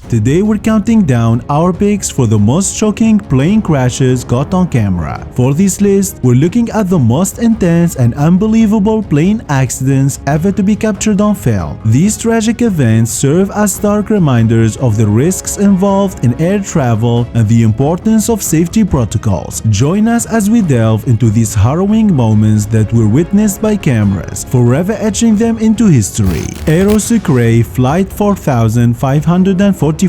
Today we're counting down our picks for the most shocking plane crashes caught on camera. For this list, we're looking at the most intense and unbelievable plane accidents ever to be captured on film. These tragic events serve as stark reminders of the risks involved in air travel and the importance of safety protocols. Join us as we delve into these harrowing moments that were witnessed by cameras, forever etching them into history. Aerosucre Flight 4544.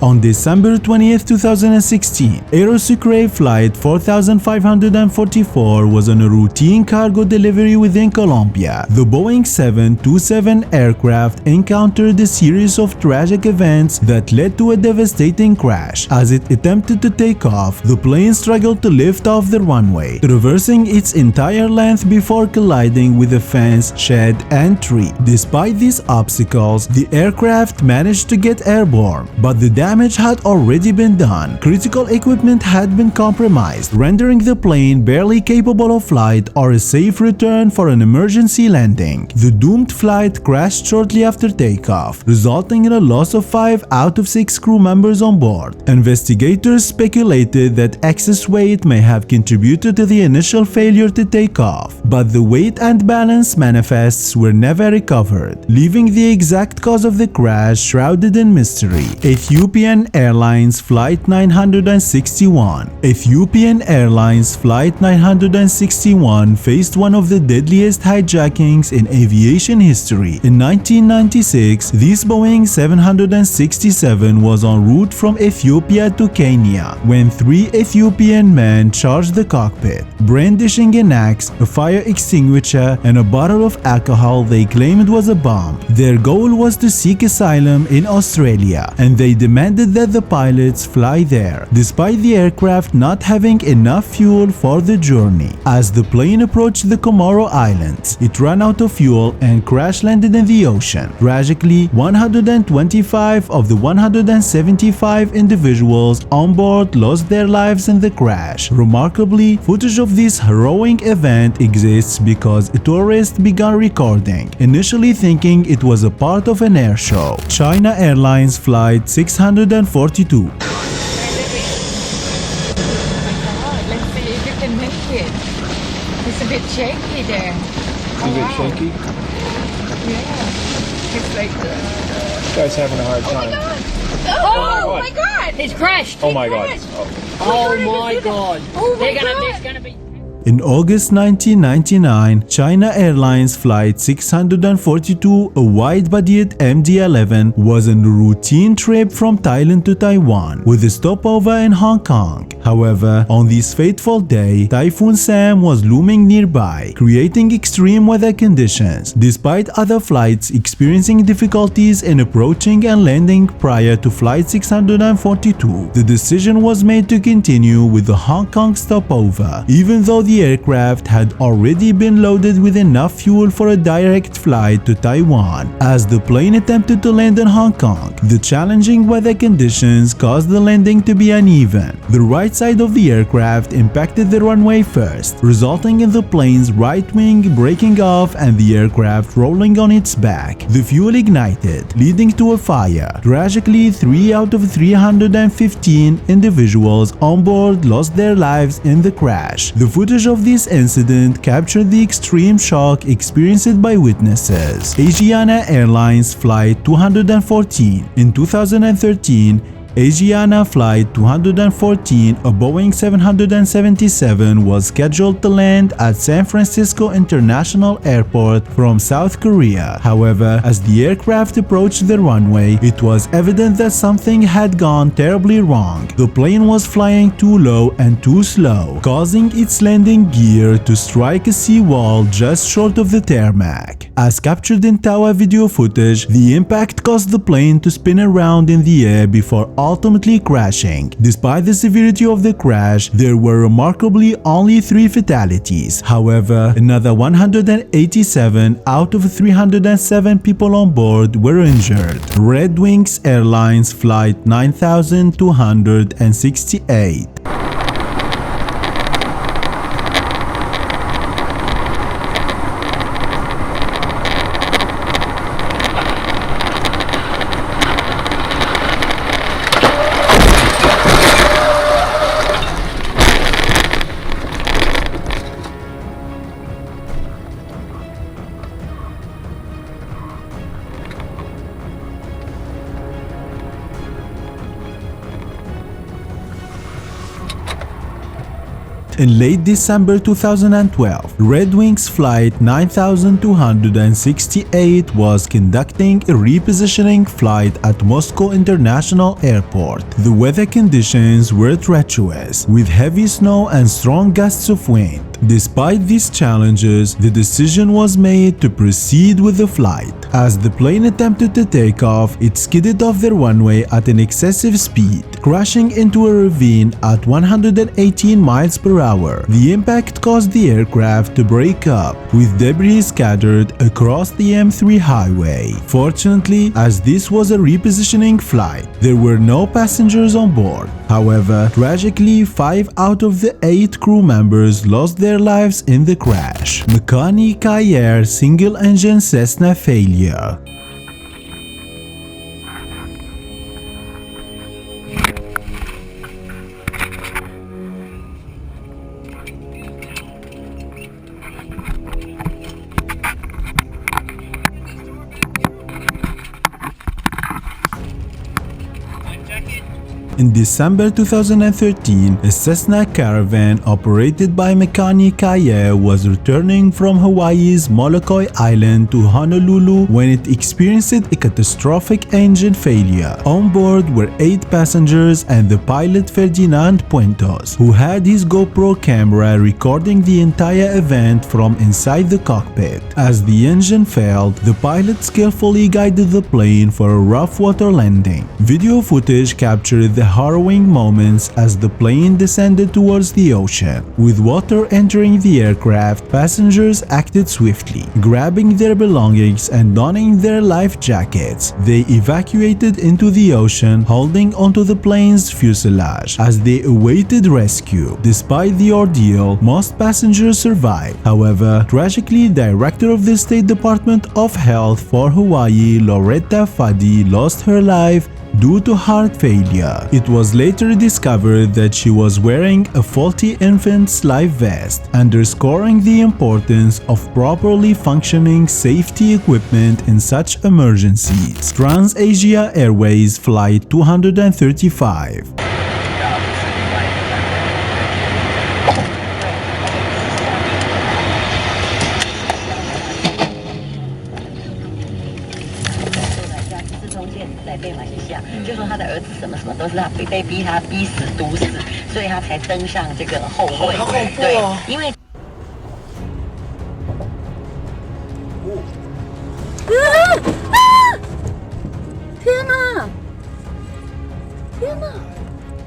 On December 20, 2016, Aerosucre Flight 4544 was on a routine cargo delivery within Colombia. The Boeing 727 aircraft encountered a series of tragic events that led to a devastating crash. As it attempted to take off, the plane struggled to lift off the runway, traversing its entire length before colliding with a fence, shed, and tree. Despite these obstacles, the aircraft managed to get airborne, but the damage had already been done. Critical equipment had been compromised, rendering the plane barely capable of flight or a safe return for an emergency landing. The doomed flight crashed shortly after takeoff, resulting in a loss of 5 out of 6 crew members on board. Investigators speculated that excess weight may have contributed to the initial failure to take off, but the weight and balance manifests were never recovered, leaving the exact cause of the crash shrouded in mystery. Ethiopian Airlines Flight 961. Ethiopian Airlines Flight 961 faced one of the deadliest hijackings in aviation history. In 1996, this Boeing 767 was en route from Ethiopia to Kenya when 3 Ethiopian men charged the cockpit, brandishing an axe, a fire extinguisher, and a bottle of alcohol they claimed was a bomb. Their goal was to seek asylum in Australia, and they demanded that the pilots fly there, despite the aircraft not having enough fuel for the journey. As the plane approached the Comoro Islands, it ran out of fuel and crash-landed in the ocean. Tragically, 125 of the 175 individuals on board lost their lives in the crash. Remarkably, footage of this harrowing event exists because a tourist began recording, initially thinking it was a part of an air show. China Airlines Flight 642. Let's see if you can make it. It's a bit shaky there. A bit shaky? Yeah. It's like This guy's having a hard time. Oh my god! It's crashed! Oh my god. Oh my god. Oh my There's god! gonna be In August 1999, China Airlines Flight 642, a wide-bodied MD-11, was on a routine trip from Thailand to Taiwan, with a stopover in Hong Kong. However, on this fateful day, Typhoon Sam was looming nearby, creating extreme weather conditions. Despite other flights experiencing difficulties in approaching and landing prior to Flight 642, the decision was made to continue with the Hong Kong stopover, even though the aircraft had already been loaded with enough fuel for a direct flight to Taiwan. As the plane attempted to land in Hong Kong, the challenging weather conditions caused the landing to be uneven. The right side of the aircraft impacted the runway first, resulting in the plane's right wing breaking off and the aircraft rolling on its back. The fuel ignited, leading to a fire. Tragically, 3 out of 315 individuals on board lost their lives in the crash. The footage of this incident captured the extreme shock experienced by witnesses. Asiana Airlines Flight 214. In 2013, Asiana Flight 214, a Boeing 777, was scheduled to land at San Francisco International Airport from South Korea. However, as the aircraft approached the runway, it was evident that something had gone terribly wrong. The plane was flying too low and too slow, causing its landing gear to strike a seawall just short of the tarmac. As captured in tower video footage, the impact caused the plane to spin around in the air before ultimately crashing. Despite the severity of the crash, there were remarkably only 3 fatalities. However, another 187 out of 307 people on board were injured. Red Wings Airlines Flight 9268. In late December 2012, Red Wings Flight 9268 was conducting a repositioning flight at Moscow International Airport. The weather conditions were treacherous, with heavy snow and strong gusts of wind. Despite these challenges, the decision was made to proceed with the flight. As the plane attempted to take off, it skidded off the runway at an excessive speed, crashing into a ravine at 118 miles per hour. The impact caused the aircraft to break up, with debris scattered across the M3 highway. Fortunately, as this was a repositioning flight, there were no passengers on board. However, tragically, 5 out of the 8 crew members lost their lives in the crash. Makani Air single-engine Cessna failure. In December 2013, a Cessna Caravan operated by Makani Air was returning from Hawaii's Molokai Island to Honolulu when it experienced a catastrophic engine failure. On board were 8 passengers and the pilot Ferdinand Puentos, who had his GoPro camera recording the entire event from inside the cockpit. As the engine failed, the pilot skillfully guided the plane for a rough water landing. Video footage captured the harrowing moments as the plane descended towards the ocean. With water entering the aircraft, passengers acted swiftly, grabbing their belongings and donning their life jackets. They evacuated into the ocean, holding onto the plane's fuselage as they awaited rescue. Despite the ordeal, most passengers survived. However, tragically, Director of the State Department of Health for Hawaii, Loretta Fuddy, lost her life due to heart failure. It was later discovered that she was wearing a faulty infant's life vest, underscoring the importance of properly functioning safety equipment in such emergencies. TransAsia Airways Flight 235.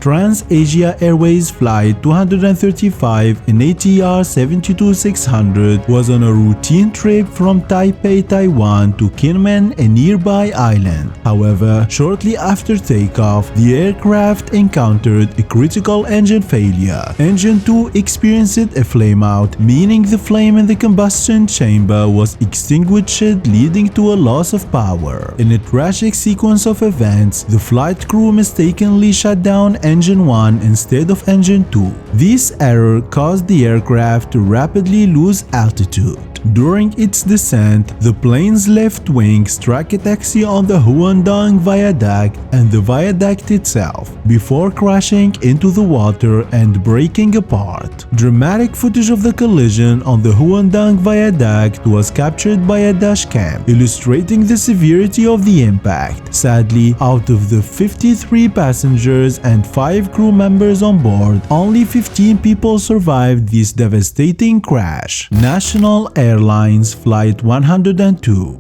TransAsia Airways Flight 235 in ATR 72600 was on a routine trip from Taipei, Taiwan to Kinmen, a nearby island. However, shortly after takeoff, the aircraft encountered a critical engine failure. Engine 2 experienced a flameout, meaning the flame in the combustion chamber was extinguished, leading to a loss of power. In a tragic sequence of events, the flight crew mistakenly shut down Engine 1 instead of Engine 2. This error caused the aircraft to rapidly lose altitude. During its descent, the plane's left wing struck a taxi on the Huandong Viaduct and the viaduct itself, before crashing into the water and breaking apart. Dramatic footage of the collision on the Huandong Viaduct was captured by a dashcam, illustrating the severity of the impact. Sadly, out of the 53 passengers and 5 crew members on board, only 15 people survived this devastating crash. National Airlines Flight 102.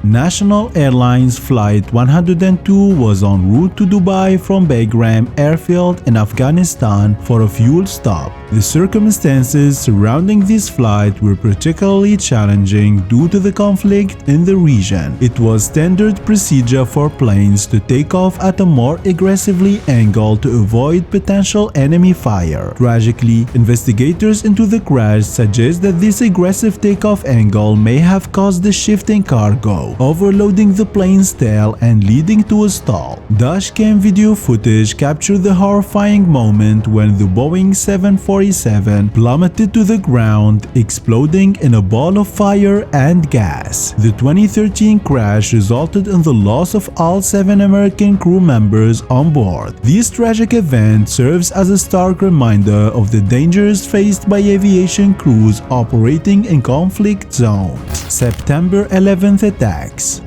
National Airlines Flight 102 was en route to Dubai from Bagram Airfield in Afghanistan for a fuel stop. The circumstances surrounding this flight were particularly challenging due to the conflict in the region. It was standard procedure for planes to take off at a more aggressively angle to avoid potential enemy fire. Tragically, investigators into the crash suggest that this aggressive takeoff angle may have caused the shifting cargo, overloading the plane's tail and leading to a stall. Dashcam video footage captured the horrifying moment when the Boeing 747 plummeted to the ground, exploding in a ball of fire and gas. The 2013 crash resulted in the loss of all 7 American crew members on board. This tragic event serves as a stark reminder of the dangers faced by aviation crews operating in conflict zones. September 11th attacks.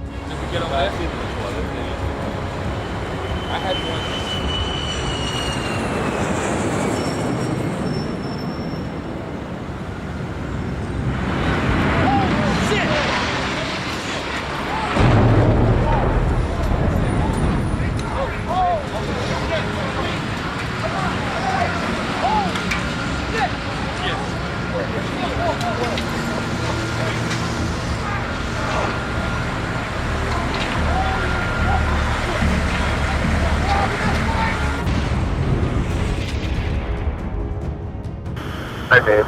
Hi, babe.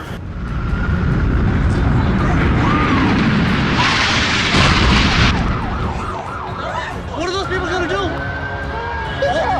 What are those people gonna do?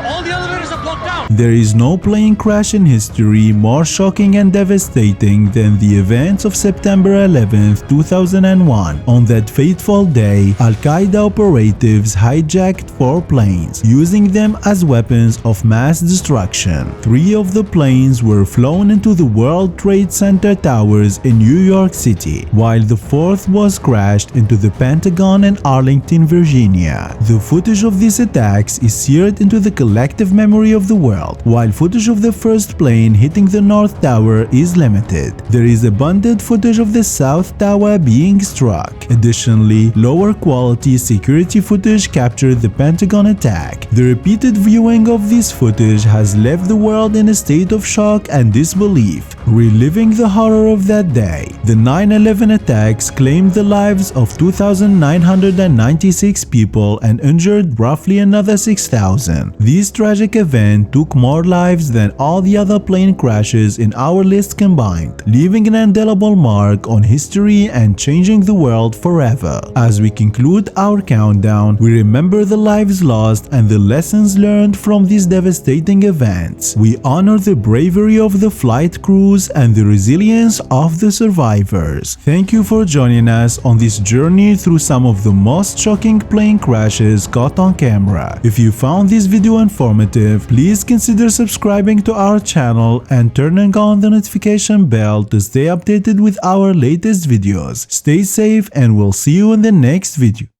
All the elevators are blocked out. There is no plane crash in history more shocking and devastating than the events of September 11, 2001. On that fateful day, Al-Qaeda operatives hijacked 4 planes, using them as weapons of mass destruction. 3 of the planes were flown into the World Trade Center towers in New York City, while the 4th was crashed into the Pentagon in Arlington, Virginia. The footage of these attacks is seared into the collective memory of the world, while footage of the first plane hitting the North Tower is limited. There is abundant footage of the South Tower being struck. Additionally, lower quality security footage captured the Pentagon attack. The repeated viewing of this footage has left the world in a state of shock and disbelief, reliving the horror of that day. The 9/11 attacks claimed the lives of 2,996 people and injured roughly another 6,000. This tragic event took more lives than all the other plane crashes in our list combined, leaving an indelible mark on history and changing the world forever. As we conclude our countdown, we remember the lives lost and the lessons learned from these devastating events. We honor the bravery of the flight crews and the resilience of the survivors. Thank you for joining us on this journey through some of the most shocking plane crashes caught on camera. If you found this video informative, please consider subscribing to our channel and turning on the notification bell to stay updated with our latest videos. Stay safe and we'll see you in the next video.